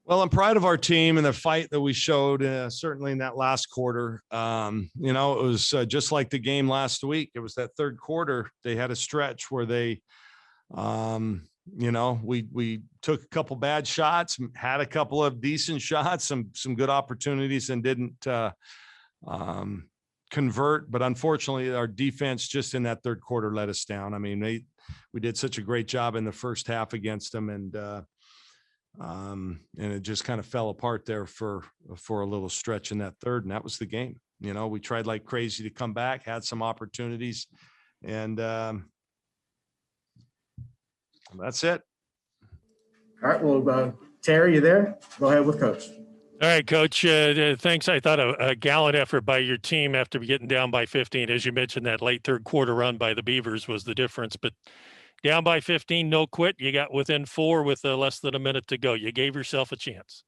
Well, I'm proud of our team and the fight that we showed, certainly in that last quarter. It was just like the game last week. It was that third quarter. They had a stretch where they, we took a couple bad shots, had a couple of decent shots, some good opportunities, and didn't convert. But unfortunately, our defense just in that third quarter let us down. I mean, we did such a great job in the first half against them, and it just kind of fell apart there for a little stretch in that third, and that was the game. We tried like crazy to come back, had some opportunities, and that's it. All right. Well, Terry, you there? Go ahead with Coach. All right, Coach. Thanks. I thought a gallant effort by your team after getting down by 15. As you mentioned, that late third quarter run by the Beavers was the difference, but down by 15, no quit. You got within 4 with less than a minute to go. You gave yourself a chance.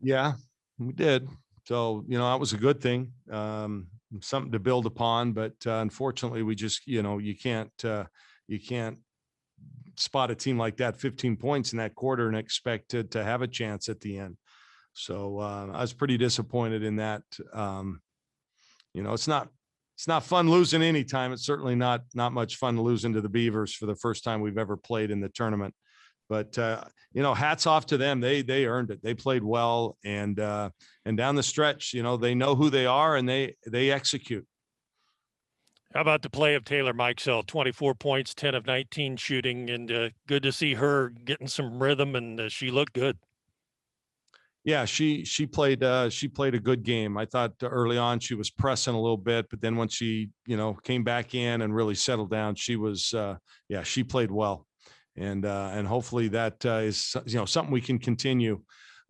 Yeah, we did. So, that was a good thing, something to build upon. But unfortunately, we just, you can't spot a team like that 15 points in that quarter and expect to have a chance at the end. So I was pretty disappointed in that. It's not fun losing any time. It's certainly not much fun losing to the Beavers for the first time we've ever played in the tournament. But hats off to them. They earned it. They played well, and down the stretch, they know who they are and they execute. How about the play of Taylor Mikesell? 24 points, 10 of 19 shooting, and good to see her getting some rhythm, and she looked good. Yeah, she played a good game. I thought early on she was pressing a little bit, but then once she came back in and really settled down, she was she played well, and hopefully that is something we can continue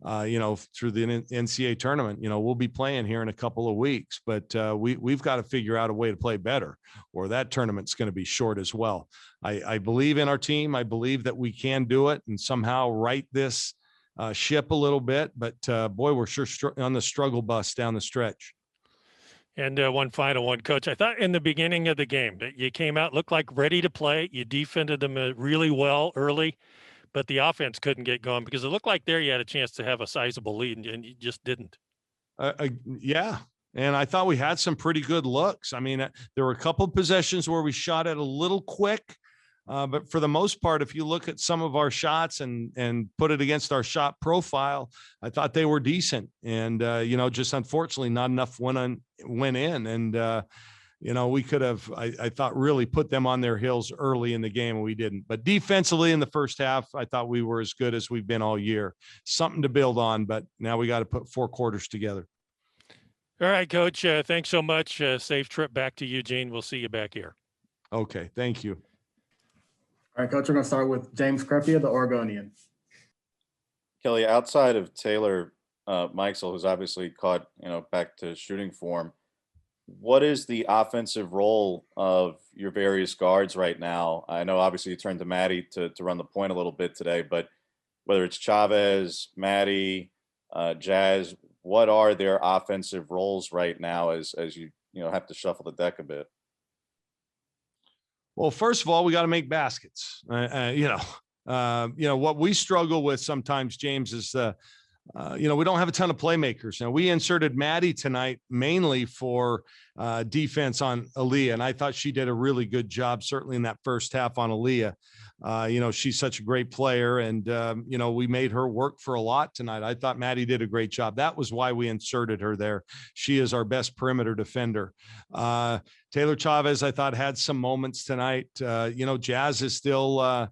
through the NCAA tournament. We'll be playing here in a couple of weeks, but we've got to figure out a way to play better, or that tournament's going to be short as well. I believe in our team. I believe that we can do it and somehow right this ship a little bit, but boy, we're sure on the struggle bus down the stretch. And one final one, Coach. I thought in the beginning of the game that you came out, looked like ready to play. You defended them really well early, but the offense couldn't get going because it looked like there you had a chance to have a sizable lead, and you just didn't. Yeah. And I thought we had some pretty good looks. I mean, there were a couple of possessions where we shot it a little quick. But for the most part, if you look at some of our shots and put it against our shot profile, I thought they were decent. And, just unfortunately not enough went in. And, we could have, I thought, really put them on their heels early in the game, and we didn't. But defensively in the first half, I thought we were as good as we've been all year. Something to build on, but now we got to put 4 quarters together. All right, Coach. Thanks so much. Safe trip back to Eugene. We'll see you back here. Okay, thank you. All right, Coach, we're going to start with James Crepea, the Oregonian. Kelly, outside of Taylor Mikesell, who's obviously caught, back to shooting form, what is the offensive role of your various guards right now? I know obviously you turned to Maddie to run the point a little bit today, but whether it's Chavez, Maddie, Jazz, what are their offensive roles right now as you have to shuffle the deck a bit? Well, first of all, we got to make baskets. What we struggle with sometimes, James, is we don't have a ton of playmakers. Now, we inserted Maddie tonight mainly for defense on Aaliyah, and I thought she did a really good job, certainly in that first half on Aaliyah. She's such a great player, and, we made her work for a lot tonight. I thought Maddie did a great job. That was why we inserted her there. She is our best perimeter defender. Taylor Chavez, I thought, had some moments tonight. Jazz is still,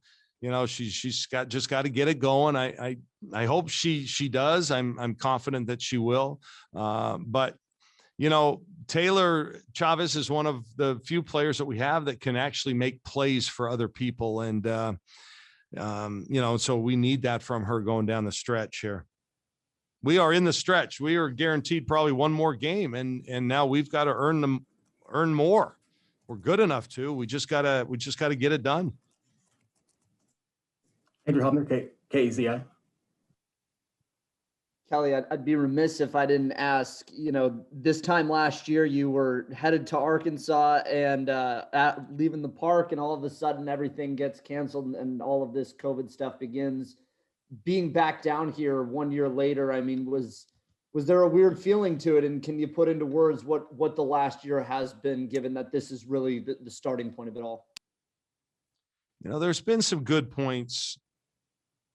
she's just got to get it going. I hope she does. I'm confident that she will. But Taylor Chavez is one of the few players that we have that can actually make plays for other people. And, so we need that from her going down the stretch here. We are in the stretch. We are guaranteed probably one more game. And now we've got to earn more. We're good enough to. We just gotta get it done. Andrew Hubner, KEZI. Kelly, I'd be remiss if I didn't ask, this time last year you were headed to Arkansas and leaving the park, and all of a sudden everything gets canceled and all of this COVID stuff begins. being back down here 1 year later, I mean, was there a weird feeling to it? And can you put into words what the last year has been, given that this is really the starting point of it all? There's been some good points,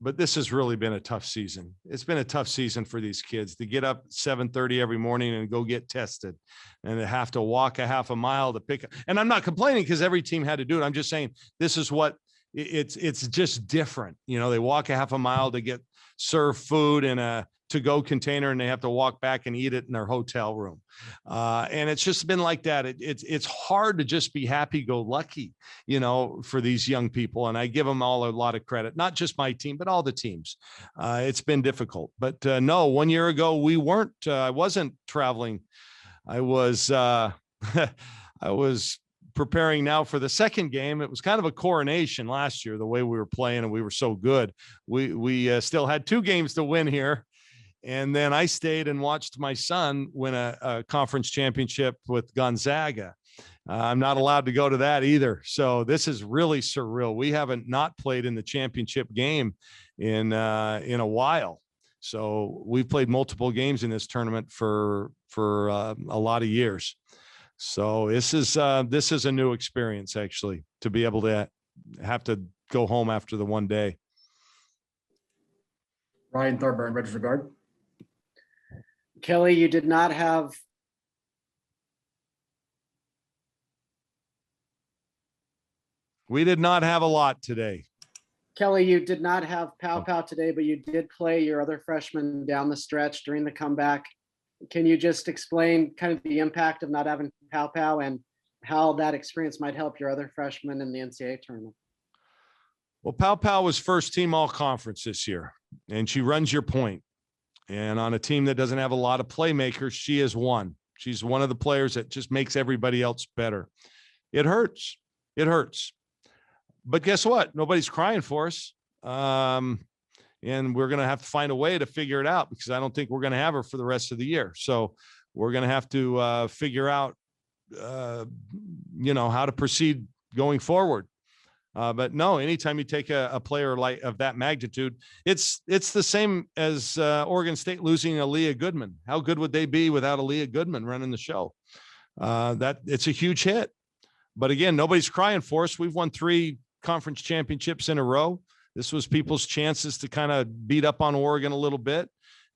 but this has really been a tough season. It's been a tough season for these kids to get up at 7:30 every morning and go get tested and to have to walk a half a mile to pick up. And I'm not complaining because every team had to do it. I'm just saying this is what it's just different. They walk a half a mile to get served food in a to-go container and they have to walk back and eat it in their hotel room. And it's just been like that. It's hard to just be happy-go-lucky, for these young people. And I give them all a lot of credit, not just my team, but all the teams. It's been difficult, but no, 1 year ago, I wasn't traveling. I was, I was preparing now for the second game. It was kind of a coronation last year, the way we were playing and we were so good. We still had 2 games to win here. And then I stayed and watched my son win a conference championship with Gonzaga. I'm not allowed to go to that either. So this is really surreal. We haven't not played in the championship game in a while. So we've played multiple games in this tournament for a lot of years. So this is a new experience, actually, to be able to have to go home after the one day. Ryan Thorburn, registered guard. Kelly, you did not have We did not have a lot today. Kelly, you did not have Pow Pow today, but you did play your other freshmen down the stretch during the comeback. Can you just explain kind of the impact of not having Pow Pow and how that experience might help your other freshmen in the NCAA tournament? Well, Pow Pow was first team all conference this year, and she runs your point. And on a team that doesn't have a lot of playmakers, she is one. She's one of the players that just makes everybody else better. It hurts. It hurts. But guess what? Nobody's crying for us. And we're going to have to find a way to figure it out because I don't think we're going to have her for the rest of the year. So we're going to have to figure out, how to proceed going forward. But no, anytime you take a player like of that magnitude, it's the same as Oregon State losing Aaliyah Goodman. How good would they be without Aaliyah Goodman running the show? That it's a huge hit. But again, nobody's crying for us. We've won 3 conference championships in a row. This was people's chances to kind of beat up on Oregon a little bit.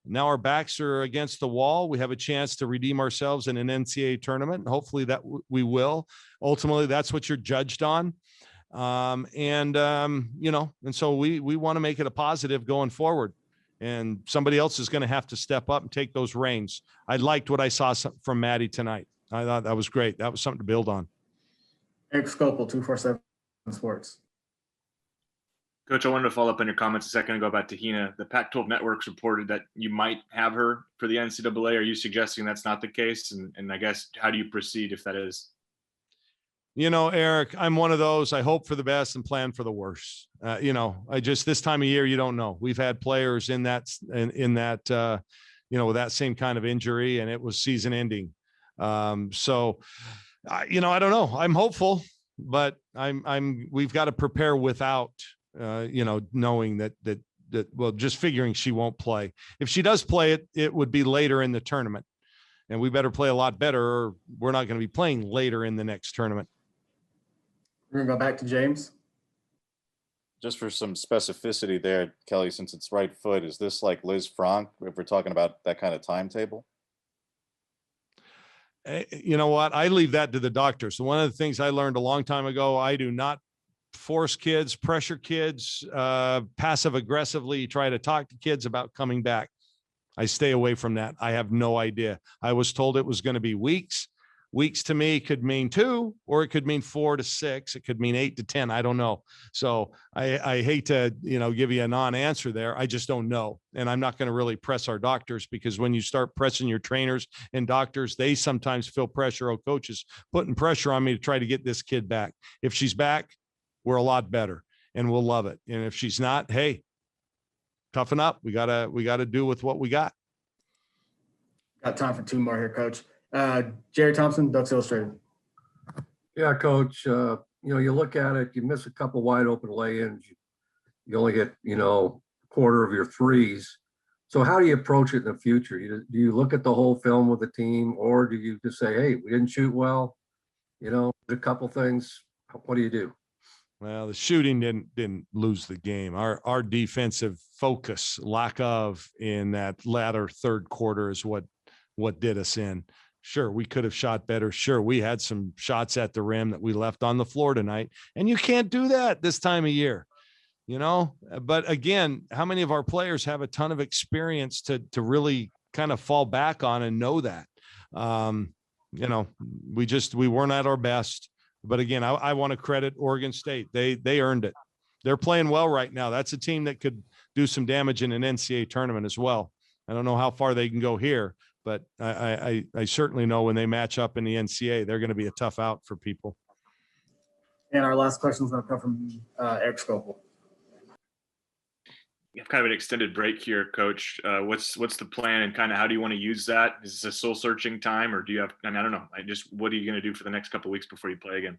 Now our backs are against the wall. We have a chance to redeem ourselves in an NCAA tournament. Hopefully that we will. Ultimately, that's what you're judged on. And so we want to make it a positive going forward, and somebody else is going to have to step up and take those reins. I liked what I saw from Maddie tonight. I thought that was great. That was something to build on. Eric Scopel, 247 Sports. Coach, I wanted to follow up on your comments a second ago about Tahina. The Pac-12 networks reported that you might have her for the NCAA. Are you suggesting that's not the case? And I guess, how do you proceed if that is? Eric, I'm one of those. I hope for the best and plan for the worst. This time of year, you don't know. We've had players in that, with that same kind of injury, and it was season ending. I don't know. I'm hopeful, but we've got to prepare without, knowing that, just figuring she won't play. If she does play it would be later in the tournament, and we better play a lot better, or we're not going to be playing later in the next tournament. We're going to go back to James. Just for some specificity there, Kelly, since it's right foot, is this like Liz Franck if we're talking about that kind of timetable? You know what? I leave that to the doctor. So one of the things I learned a long time ago, I do not force kids, pressure kids, passive aggressively try to talk to kids about coming back. I stay away from that. I have no idea. I was told it was going to be weeks. Weeks to me could mean 2, or it could mean 4 to 6. It could mean 8 to 10. I don't know. So I hate to, give you a non-answer there. I just don't know. And I'm not going to really press our doctors, because when you start pressing your trainers and doctors, they sometimes feel pressure. Oh, coaches putting pressure on me to try to get this kid back. If she's back, we're a lot better and we'll love it. And if she's not, hey, toughen up. We gotta do with what we got. Got time for 2 more here, Coach. Jerry Thompson, Ducks Illustrated. Yeah, Coach. You look at it, you miss a couple wide open lay-ins. You only get, quarter of your threes. So how do you approach it in the future? Do you look at the whole film with the team, or do you just say, hey, we didn't shoot well, a couple things? What do you do? Well, the shooting didn't lose the game. Our defensive focus, lack of in that latter third quarter, is what did us in. Sure, we could have shot better. Sure, we had some shots at the rim that we left on the floor tonight, and you can't do that this time of year, But again, how many of our players have a ton of experience to really kind of fall back on and know that? We weren't at our best. But again, I want to credit Oregon State. They earned it. They're playing well right now. That's a team that could do some damage in an NCAA tournament as well. I don't know how far they can go here, but I certainly know when they match up in the NCAA, they're going to be a tough out for people. And our last question is going to come from Eric Scopel. You have kind of an extended break here, Coach. What's the plan, and kind of how do you want to use that? Is this a soul searching time, or do you have? I don't know. What are you going to do for the next couple of weeks before you play again?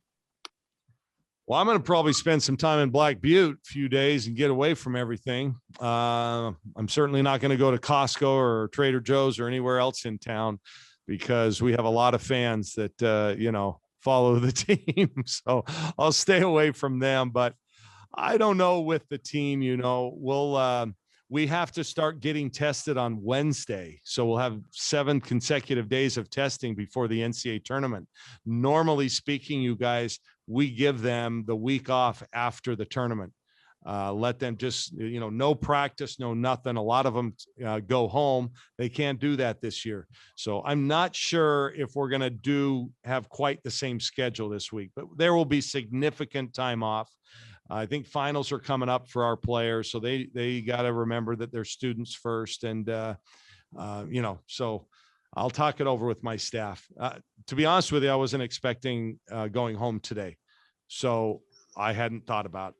Well, I'm going to probably spend some time in Black Butte a few days and get away from everything. I'm certainly not going to go to Costco or Trader Joe's or anywhere else in town, because we have a lot of fans that follow the team. So I'll stay away from them, but I don't know with the team, we have to start getting tested on Wednesday. So we'll have 7 consecutive days of testing before the NCAA tournament. Normally speaking, you guys, we give them the week off after the tournament. Let them just, no practice, no nothing. A lot of them go home. They can't do that this year. So I'm not sure if we're going to have quite the same schedule this week, but there will be significant time off. I think finals are coming up for our players, so they got to remember that they're students first. And, so I'll talk it over with my staff. To be honest with you, I wasn't expecting going home today. So I hadn't thought about